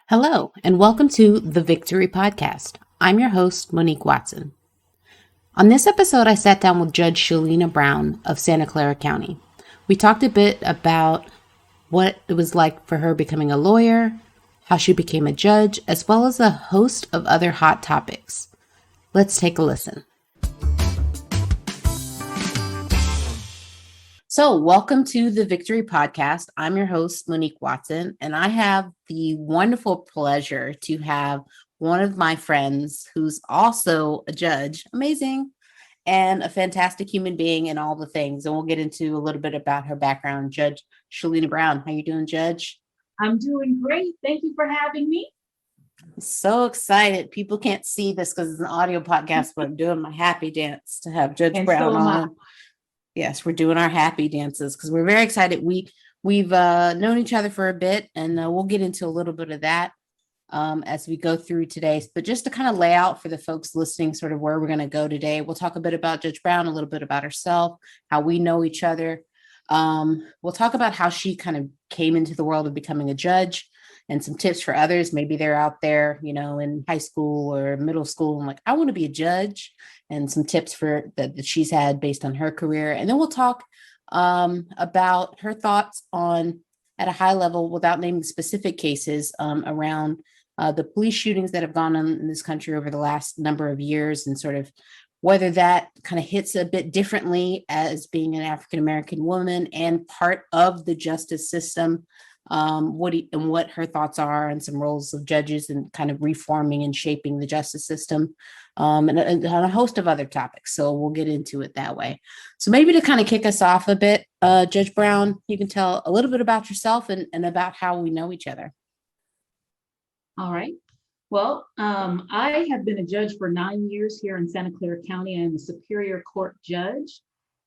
Hello, and welcome to the Victory Podcast. I'm your host, Monique Watson. On this episode, I sat down with Judge Shelyna Brown of Santa Clara County. We talked a bit about what it was like for her becoming a lawyer, how she became a judge, as well as a host of other hot topics. Let's take a listen. So, welcome to the Victory Podcast. I'm your host, Monique Watson, and I have the wonderful pleasure to have one of my friends who's also a judge, amazing, and a fantastic human being and all the things. And we'll get into a little bit about her background. Judge Shelyna Brown. How you doing, Judge? I'm doing great. Thank you for having me. So excited. People can't see this because it's an audio podcast, but I'm doing my happy dance to have Judge Brown on. Yes, we're doing our happy dances because we're very excited. We've known each other for a bit, and we'll get into a little bit of that as we go through today. But just to kind of lay out for the folks listening, sort of where we're going to go today, we'll talk a bit about Judge Brown, a little bit about herself, how we know each other. We'll talk about how she kind of came into the world of becoming a judge and some tips for others. Maybe they're out there, in high school or middle school and like, I want to be a judge, and some tips for that she's had based on her career. And then we'll talk about her thoughts on, at a high level, without naming specific cases, around the police shootings that have gone on in this country over the last number of years, and sort of whether that kind of hits a bit differently as being an African-American woman and part of the justice system. What her thoughts are on some roles of judges and kind of reforming and shaping the justice system, and a host of other topics. So we'll get into it that way. So maybe to kind of kick us off a bit, Judge Brown, you can tell a little bit about yourself and about how we know each other. All right. Well, I have been a judge for 9 years here in Santa Clara County. I'm a Superior Court judge.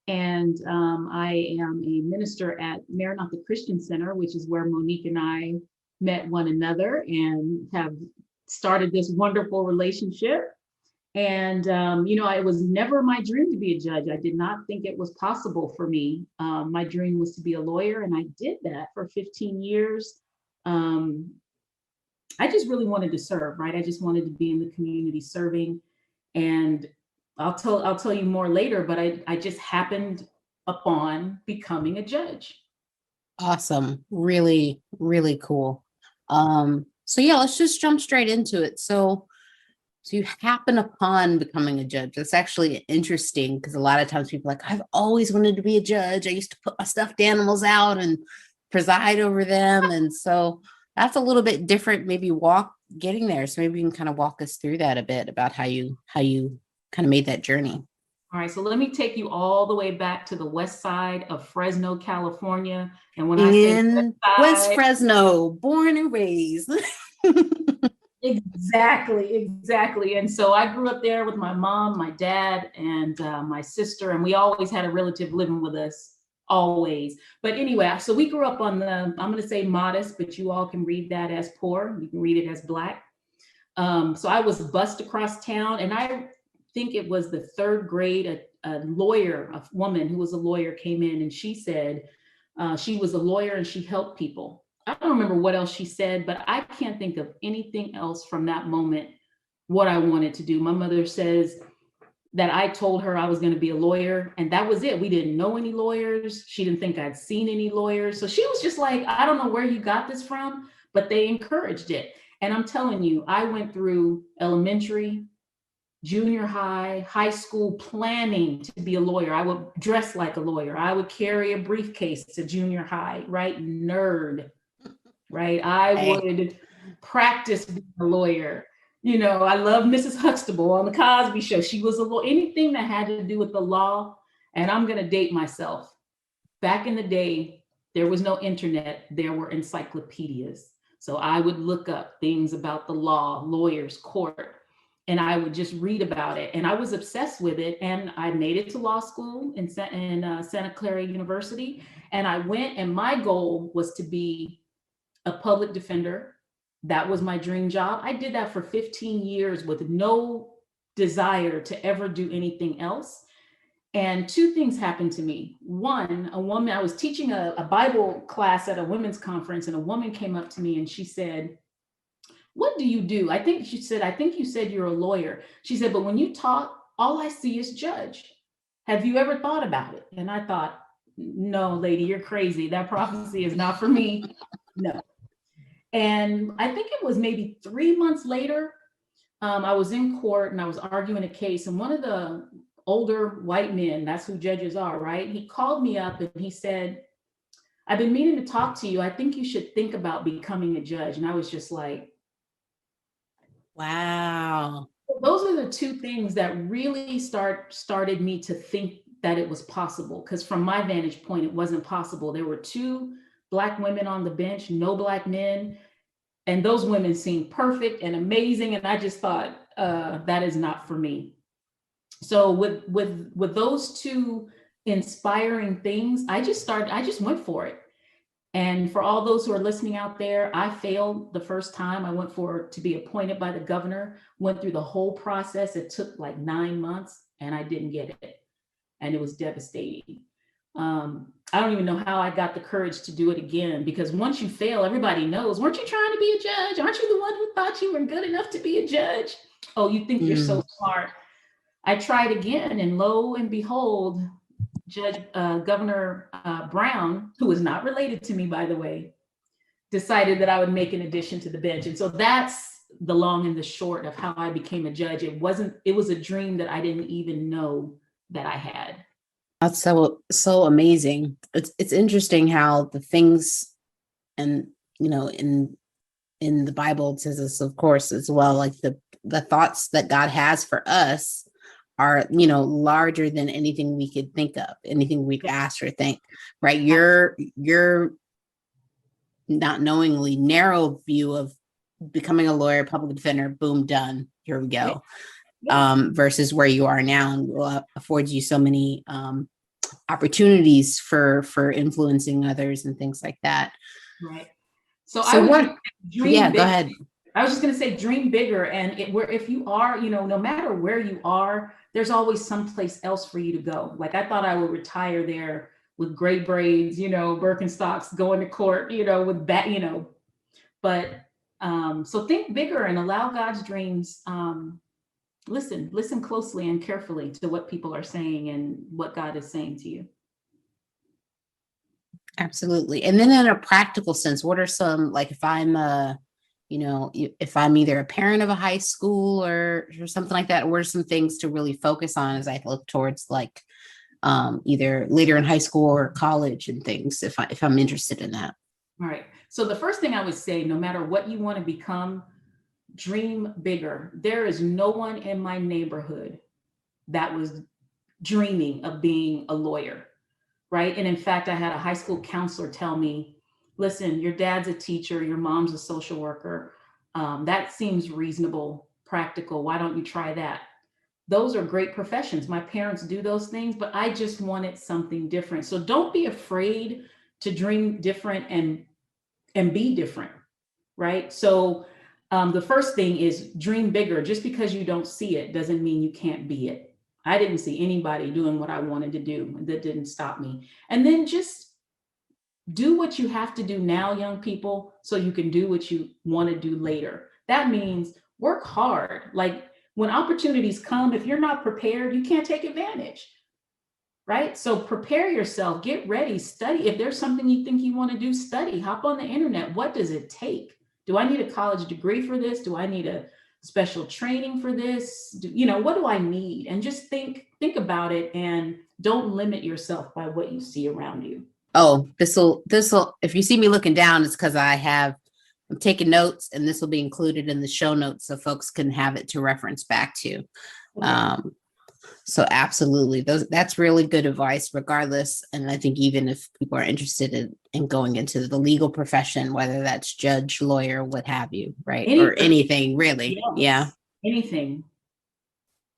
And I am a minister at Maranatha Christian Center, which is where Monique and I met one another and have started this wonderful relationship. And, it was never my dream to be a judge. I did not think it was possible for me. My dream was to be a lawyer, and I did that for 15 years. I just really wanted to serve, right? I just wanted to be in the community serving. And I'll tell you more later, but I just happened upon becoming a judge. Awesome. Really, really cool. So yeah, let's just jump straight into it. So you happen upon becoming a judge. That's actually interesting because a lot of times people are like, I've always wanted to be a judge. I used to put my stuffed animals out and preside over them. And so that's a little bit different, maybe getting there. So maybe you can kind of walk us through that a bit about how you kind of made that journey. All right, so let me take you all the way back to the west side of Fresno, California. And when I say West Fresno, born and raised. Exactly. And so I grew up there with my mom, my dad, and my sister, and we always had a relative living with us, always. But anyway, so we grew up on I'm going to say modest, but you all can read that as poor. You can read it as Black. So I was bused across town, and I think it was the third grade, a woman who was a lawyer came in, and she said she was a lawyer and she helped people. I don't remember what else she said, but I can't think of anything else from that moment, what I wanted to do. My mother says that I told her I was going to be a lawyer, and that was it. We didn't know any lawyers. She didn't think I'd seen any lawyers. So she was just like, I don't know where you got this from, but they encouraged it. And I'm telling you, I went through elementary, junior high, high school planning to be a lawyer. I would dress like a lawyer. I would carry a briefcase to junior high, right? Nerd, right? I would practice being a lawyer. I love Mrs. Huxtable on the Cosby Show. She was a lawyer, anything that had to do with the law. And I'm going to date myself. Back in the day, there was no internet. There were encyclopedias. So I would look up things about the law, lawyers, court, and I would just read about it. And I was obsessed with it. And I made it to law school in Santa Clara University. And I went, and my goal was to be a public defender. That was my dream job. I did that for 15 years with no desire to ever do anything else. And two things happened to me. One, a woman, I was teaching a Bible class at a women's conference, and a woman came up to me and she said, what do you do? I think she said, I think you said you're a lawyer. She said, but when you talk, all I see is judge. Have you ever thought about it? And I thought, no, lady, you're crazy. That prophecy is not for me. No. And I think it was maybe 3 months later, I was in court and I was arguing a case, and one of the older white men, that's who judges are, right? He called me up and he said, I've been meaning to talk to you. I think you should think about becoming a judge. And I was just like, wow. those are the two things that really started me to think that it was possible. Because from my vantage point, it wasn't possible. There were two Black women on the bench, no Black men. And those women seemed perfect and amazing. And I just thought, that is not for me. So with those two inspiring things, I just went for it. And for all those who are listening out there, I failed the first time. I went for to be appointed by the governor, went through the whole process. It took like 9 months and I didn't get it. And it was devastating. I don't even know how I got the courage to do it again, because once you fail, everybody knows, weren't you trying to be a judge? Aren't you the one who thought you were good enough to be a judge? Oh, you think you're so smart. I tried again, and lo and behold, Governor Brown, who is not related to me, by the way, decided that I would make an addition to the bench. And so that's the long and the short of how I became a judge. It was a dream that I didn't even know that I had. That's so amazing. It's interesting how the things, and in the Bible it says this, of course, as well, like the thoughts that God has for us are, larger than anything we could think of, anything we'd ask or think, right? Your not knowingly narrow view of becoming a lawyer, public defender, boom, done, here we go. Versus where you are now, and affords you so many opportunities for influencing others and things like that. Right. So I would dream yeah, big. Go ahead. I was just going to say, dream bigger. And if you are, no matter where you are, there's always someplace else for you to go. Like I thought I would retire there with gray braids, Birkenstocks, going to court, with that, but so think bigger and allow God's dreams. Listen closely and carefully to what people are saying and what God is saying to you. Absolutely. And then in a practical sense, what are some, like if I'm if I'm either a parent of a high school or something like that, what are some things to really focus on as I look towards like either later in high school or college and things, if I'm interested in that? All right. So the first thing I would say, no matter what you want to become, dream bigger. There is no one in my neighborhood that was dreaming of being a lawyer, right? And in fact, I had a high school counselor tell me, listen, your dad's a teacher, your mom's a social worker. That seems reasonable, practical. Why don't you try that? Those are great professions. My parents do those things, but I just wanted something different. So don't be afraid to dream different and be different, right? So the first thing is dream bigger. Just because you don't see it doesn't mean you can't be it. I didn't see anybody doing what I wanted to do. That didn't stop me. And then just do what you have to do now, young people, so you can do what you want to do later. That means work hard. Like when opportunities come, if you're not prepared, you can't take advantage, right? So prepare yourself, get ready, study. If there's something you think you want to do, study, hop on the internet. What does it take? Do I need a college degree for this? Do I need a special training for this? What do I need? And just think about it, and don't limit yourself by what you see around you. Oh, this'll, if you see me looking down, it's because I'm taking notes, and this will be included in the show notes so folks can have it to reference back to. Okay. So absolutely, that's really good advice regardless. And I think even if people are interested in going into the legal profession, whether that's judge, lawyer, what have you, right? Or anything really. Yes. Yeah. Anything.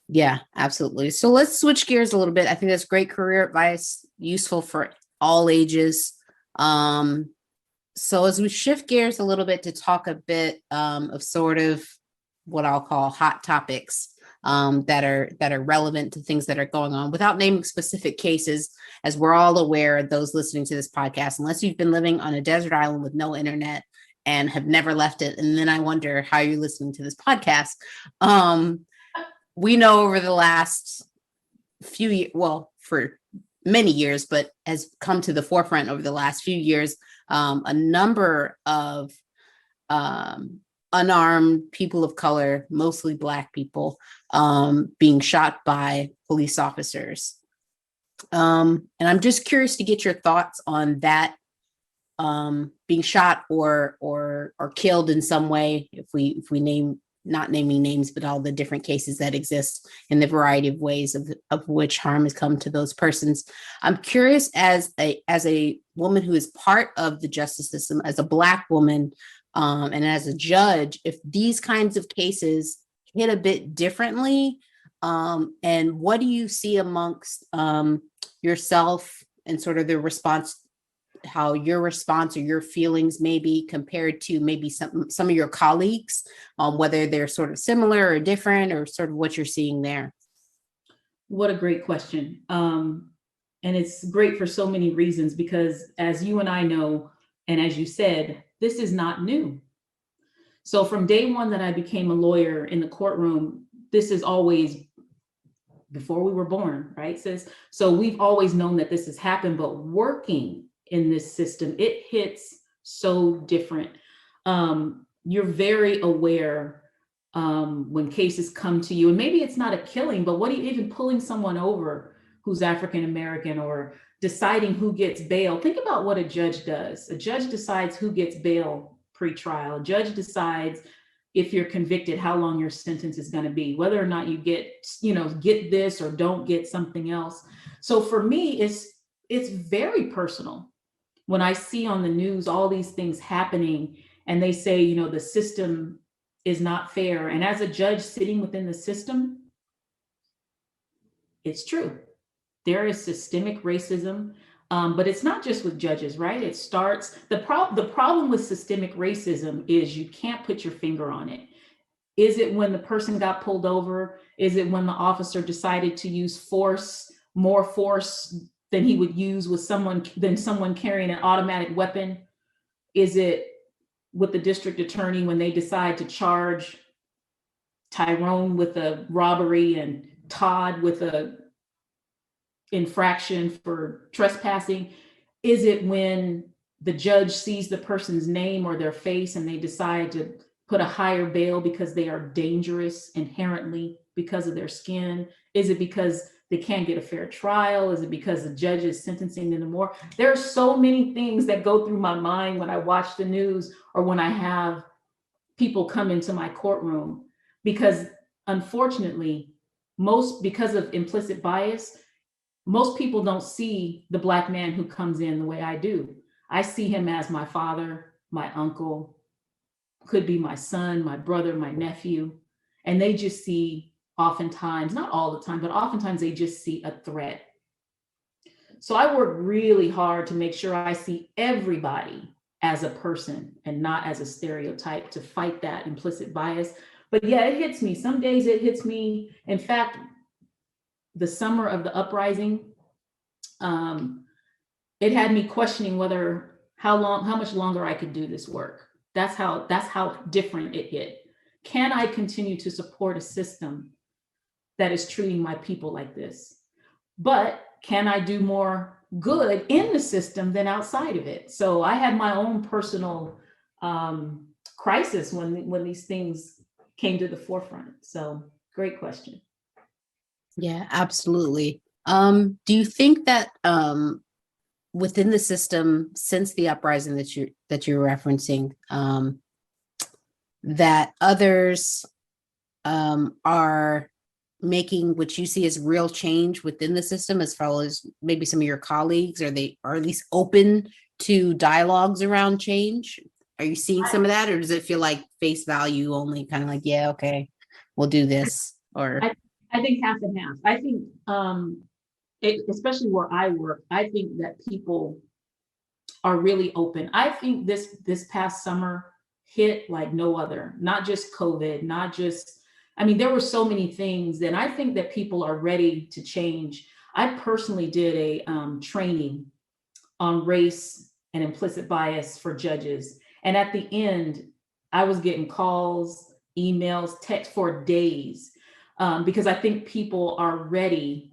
Yeah, absolutely. So let's switch gears a little bit. I think that's great career advice, useful for all ages. So as we shift gears a little bit to talk a bit of sort of what I'll call hot topics that are relevant to things that are going on, without naming specific cases, as we're all aware, those listening to this podcast, unless you've been living on a desert island with no internet and have never left it. And then I wonder how you're listening to this podcast. We know over the last few years, well, for many years, but has come to the forefront over the last few years, a number of unarmed people of color, mostly Black people, being shot by police officers. And I'm just curious to get your thoughts on that, being shot or killed in some way, if we name, not naming names, but all the different cases that exist in the variety of ways of which harm has come to those persons. I'm curious, as a woman who is part of the justice system, as a Black woman, and as a judge, if these kinds of cases hit a bit differently, and what do you see amongst yourself and sort of the response, how your response or your feelings may be compared to maybe some of your colleagues, whether they're sort of similar or different, or sort of what you're seeing there? What a great question. And it's great for so many reasons, because as you and I know, and as you said, this is not new. So from day one that I became a lawyer in the courtroom, this is always before we were born, right, sis? So we've always known that this has happened, but working in this system, it hits so different. You're very aware when cases come to you, and maybe it's not a killing, but what even pulling someone over who's African American, or deciding who gets bail. Think about what a judge does. A judge decides who gets bail pre-trial. A judge decides if you're convicted, how long your sentence is going to be, whether or not you get this or don't get something else. So for me, it's very personal. When I see on the news all these things happening, and they say, the system is not fair. And as a judge sitting within the system, it's true. There is systemic racism, but it's not just with judges, right? It starts, the problem with systemic racism is you can't put your finger on it. Is it when the person got pulled over? Is it when the officer decided to use force, more force than he would use with someone carrying an automatic weapon? Is it with the district attorney when they decide to charge Tyrone with a robbery and Todd with a infraction for trespassing? Is it when the judge sees the person's name or their face and they decide to put a higher bail because they are dangerous inherently because of their skin? Is it because they can't get a fair trial? Is it because the judge is sentencing them more? There are so many things that go through my mind when I watch the news or when I have people come into my courtroom, because unfortunately, because of implicit bias, most people don't see the Black man who comes in the way I do. I see him as my father, my uncle, could be my son, my brother, my nephew, and they just see, oftentimes, not all the time, but oftentimes they just see a threat. So I work really hard to make sure I see everybody as a person and not as a stereotype, to fight that implicit bias. But yeah, it hits me. Some days it hits me. In fact, the summer of the uprising, it had me questioning how much longer I could do this work. That's how different it hit. Can I continue to support a system that is treating my people like this? But can I do more good in the system than outside of it? So I had my own personal crisis when these things came to the forefront. So great question. Yeah, absolutely. Do you think that within the system, since the uprising that you're referencing, that others are making what you see as real change within the system, as far as maybe some of your colleagues? Are they, or at least open to dialogues around change? Are you seeing some of that, or does it feel like face value only, kind of like, yeah, okay, we'll do this? Or I think half and half. I think, especially where I work, I think that people are really open. I think this past summer hit like no other, not just COVID, there were so many things, and I think that people are ready to change. I personally did a training on race and implicit bias for judges. And at the end, I was getting calls, emails, texts for days, because I think people are ready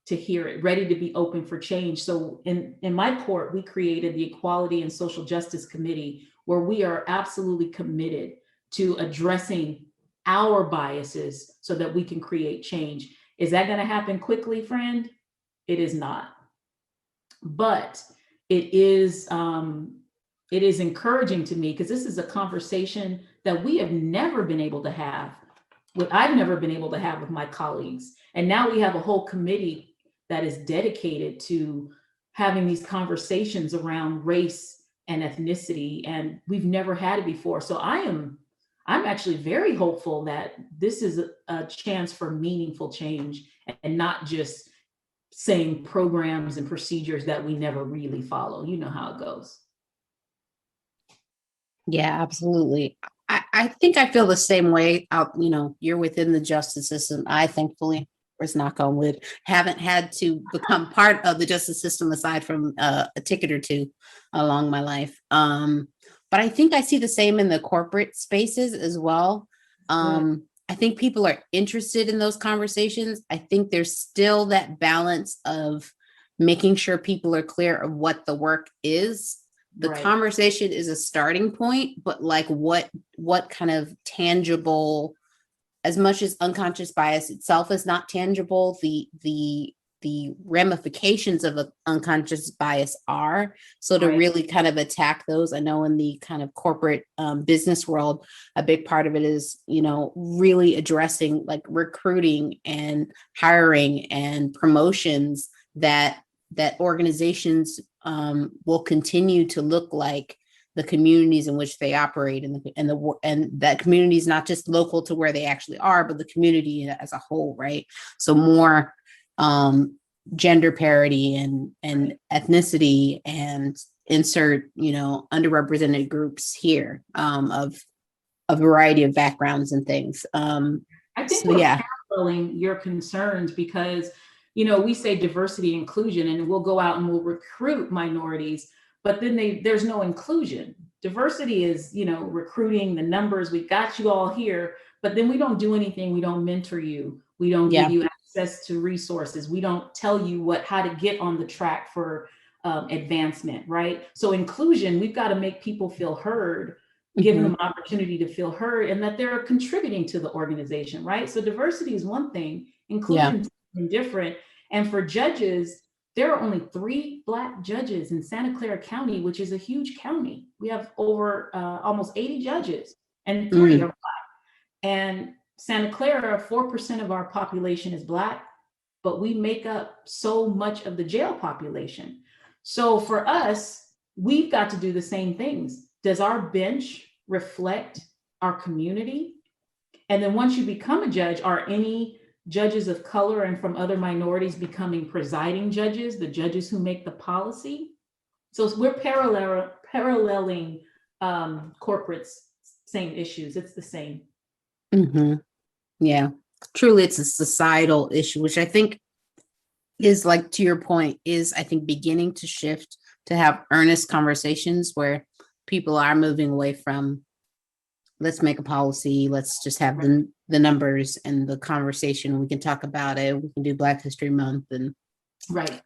to hear it, ready to be open for change. So in my court, we created the Equality and Social Justice Committee, where we are absolutely committed to addressing our biases so that we can create change. Is that going to happen quickly, friend? It is not. But it is encouraging to me, because this is a conversation that we have never been able to have I've never been able to have with my colleagues. And now we have a whole committee that is dedicated to having these conversations around race and ethnicity. And we've never had it before. So I'm actually very hopeful that this is a chance for meaningful change, and not just saying programs and procedures that we never really follow. You know how it goes. Yeah, absolutely. I think I feel the same way. You're within the justice system. I thankfully, was knock on wood, haven't had to become part of the justice system aside from a ticket or two along my life. But I think I see the same in the corporate spaces as well. I think people are interested in those conversations. I think there's still that balance of making sure people are clear of what the work is. The conversation is a starting point, but like what kind of tangible, as much as unconscious bias itself is not tangible, the ramifications of an unconscious bias are. So to really kind of attack those, I know in the kind of corporate business world, a big part of it is, really addressing like recruiting and hiring and promotions that organizations will continue to look like the communities in which they operate, and that community is not just local to where they actually are, but the community as a whole, right? So more gender parity and ethnicity, and insert underrepresented groups here of a variety of backgrounds and things. I think we're paralleling your concerns, because we say diversity inclusion, and we'll go out and we'll recruit minorities, but then there's no inclusion. Diversity is, recruiting the numbers. We got you all here, but then we don't do anything. We don't mentor you. We don't give you access to resources. We don't tell you how to get on the track for advancement, right? So inclusion, we've got to make people feel heard, give them an opportunity to feel heard, and that they're contributing to the organization, right? So diversity is one thing, inclusion is different. And for judges, there are only 3 Black judges in Santa Clara County, which is a huge county. We have over almost 80 judges, and 3 are Black. And Santa Clara, 4% of our population is Black, but we make up so much of the jail population. So for us, we've got to do the same things. Does our bench reflect our community? And then once you become a judge, are any judges of color and from other minorities becoming presiding judges, the judges who make the policy? So we're paralleling corporates, same issues. It's the same. Yeah, truly, it's a societal issue, which I think is, like, to your point, is I think beginning to shift to have earnest conversations where people are moving away from, let's make a policy, let's just have the numbers and the conversation. We can talk about it. We can do Black History Month, and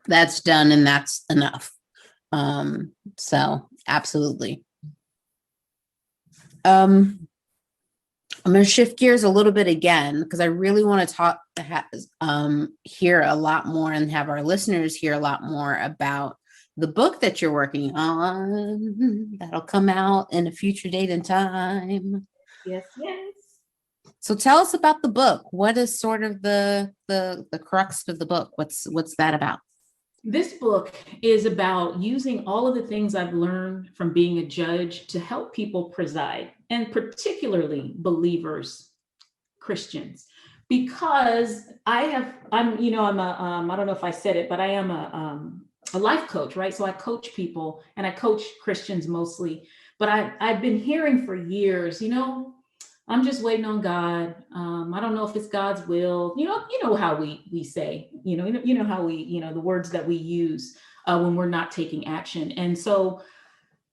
that's done, and that's enough. So absolutely. I'm going to shift gears a little bit again, because I really want to hear a lot more, and have our listeners hear a lot more about the book that you're working on that'll come out in a future date and time. Yes. So tell us about the book. What is sort of the crux of the book? What's that about? This book is about using all of the things I've learned from being a judge to help people preside, and particularly believers, Christians, because I don't know if I said it, but I am a life coach, right? So I coach people, and I coach Christians mostly, but I've been hearing for years, I'm just waiting on God. I don't know if it's God's will. You know how we say, how we, the words that we use when we're not taking action. And so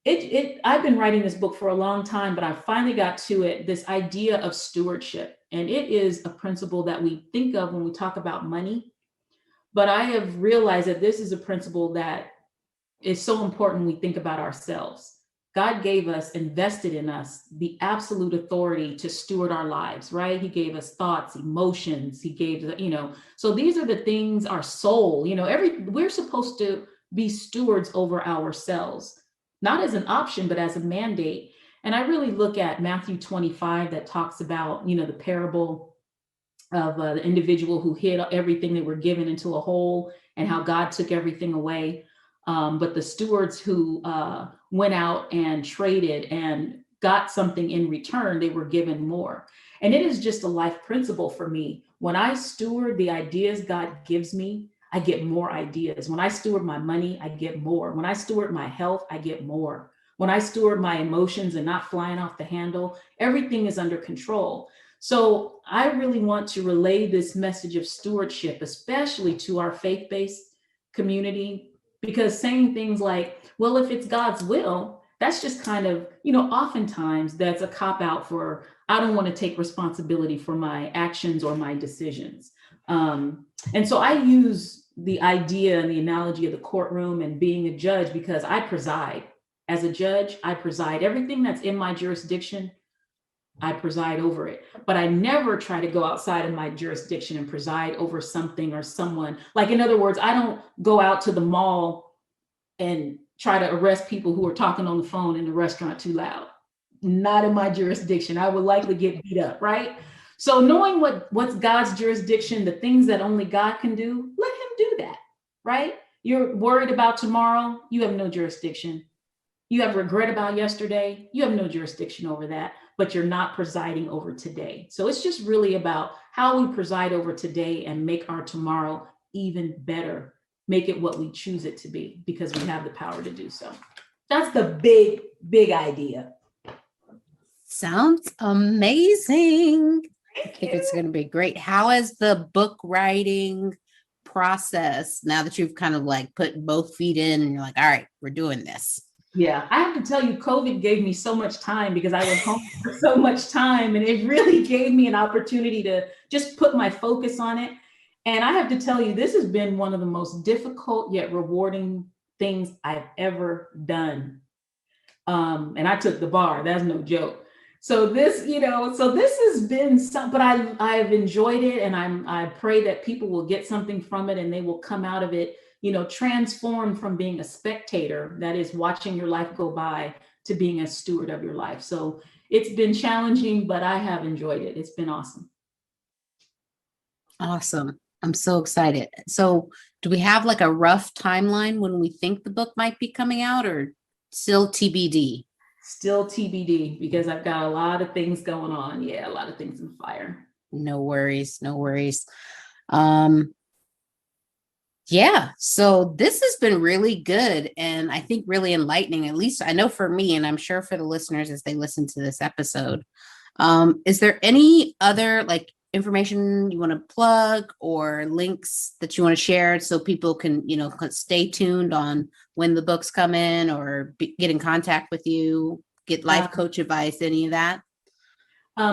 I've been writing this book for a long time, but I finally got to it, this idea of stewardship. And it is a principle that we think of when we talk about money. But I have realized that this is a principle that is so important when we think about ourselves. God gave us, invested in us, the absolute authority to steward our lives, right? He gave us thoughts, emotions. He gave, so these are the things, our soul, we're supposed to be stewards over ourselves, not as an option, but as a mandate. And I really look at Matthew 25 that talks about, the parable of the individual who hid everything they were given into a hole and how God took everything away. But the stewards who went out and traded and got something in return, they were given more. And it is just a life principle for me. When I steward the ideas God gives me, I get more ideas. When I steward my money, I get more. When I steward my health, I get more. When I steward my emotions and not flying off the handle, everything is under control. So I really want to relay this message of stewardship, especially to our faith-based community, because saying things like, well, if it's God's will, that's just kind of, oftentimes that's a cop out for, I don't want to take responsibility for my actions or my decisions. And so I use the idea and the analogy of the courtroom and being a judge because I preside. As a judge, I preside. Everything that's in my jurisdiction, I preside over it. But I never try to go outside of my jurisdiction and preside over something or someone. Like, in other words, I don't go out to the mall and try to arrest people who are talking on the phone in the restaurant too loud. Not in my jurisdiction. I would likely get beat up, right? So knowing what's God's jurisdiction, the things that only God can do, let him do that, right? You're worried about tomorrow, you have no jurisdiction. You have regret about yesterday, you have no jurisdiction over that, but you're not presiding over today. So it's just really about how we preside over today and make our tomorrow even better, make it what we choose it to be, because we have the power to do so. That's the big, big idea. Sounds amazing. I think it's going to be great. How has the book writing process, now that you've kind of like put both feet in and you're like, all right, we're doing this? Yeah, I have to tell you, COVID gave me so much time because I was home for so much time, and it really gave me an opportunity to just put my focus on it. And I have to tell you, this has been one of the most difficult yet rewarding things I've ever done. And I took the bar, that's no joke. So this, this has been some, but I've enjoyed it, and I pray that people will get something from it and they will come out of it, transformed from being a spectator, that is watching your life go by, to being a steward of your life. So it's been challenging, but I have enjoyed it. It's been awesome. Awesome. I'm so excited. So do we have like a rough timeline when we think the book might be coming out, or still TBD? Still TBD, because I've got a lot of things going on. Yeah, a lot of things in fire. No worries. No worries. Yeah, so this has been really good, and I think really enlightening, at least I know for me, and I'm sure for the listeners as they listen to this episode. Is there any other like information you want to plug or links that you want to share so people can, stay tuned on when the books come in, or get in contact with you, get life coach advice, any of that?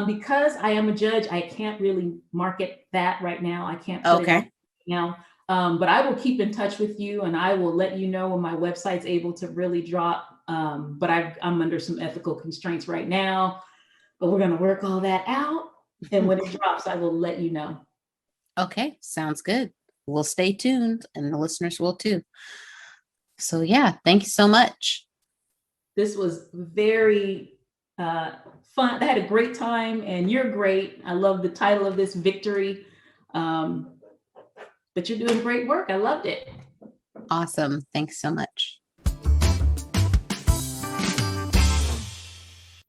Because I am a judge, I can't really market that right now. I can't put it out now. But I will keep in touch with you, and I will let you know when my website's able to really drop. But I'm under some ethical constraints right now, but we're going to work all that out. And when it drops, I will let you know. Okay, sounds good. We'll stay tuned, and the listeners will too. So yeah, thank you so much. This was very fun. I had a great time, and you're great. I love the title of this, Victory. But you're doing great work. I loved it. Awesome. Thanks so much.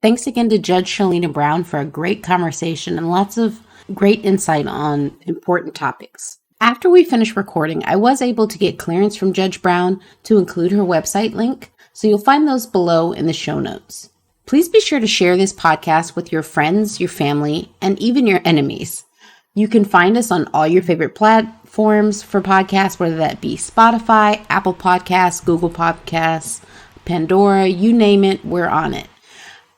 Thanks again to Judge Shelyna Brown for a great conversation and lots of great insight on important topics. After we finished recording, I was able to get clearance from Judge Brown to include her website link, so you'll find those below in the show notes. Please be sure to share this podcast with your friends, your family, and even your enemies. You can find us on all your favorite platforms for podcasts, whether that be Spotify, Apple Podcasts, Google Podcasts, Pandora, you name it, we're on it.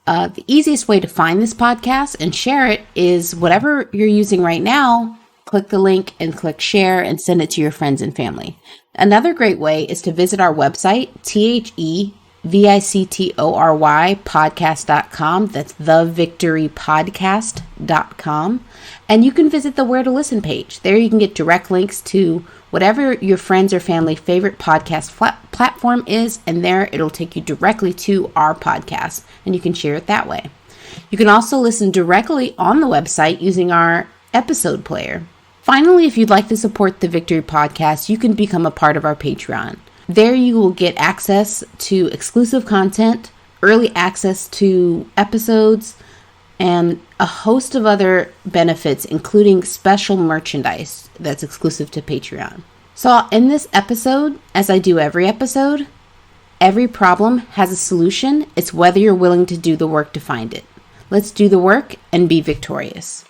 The easiest way to find this podcast and share it is whatever you're using right now. Click the link and click share and send it to your friends and family. Another great way is to visit our website, TheVictory podcast.com. That's thevictorypodcast.com. And you can visit the Where to Listen page. There you can get direct links to whatever your friends or family favorite podcast platform is. And there it'll take you directly to our podcast and you can share it that way. You can also listen directly on the website using our episode player. Finally, if you'd like to support the Victory Podcast, you can become a part of our Patreon. There you will get access to exclusive content, early access to episodes, and a host of other benefits, including special merchandise that's exclusive to Patreon. So in this episode, as I do every episode, every problem has a solution. It's whether you're willing to do the work to find it. Let's do the work and be victorious.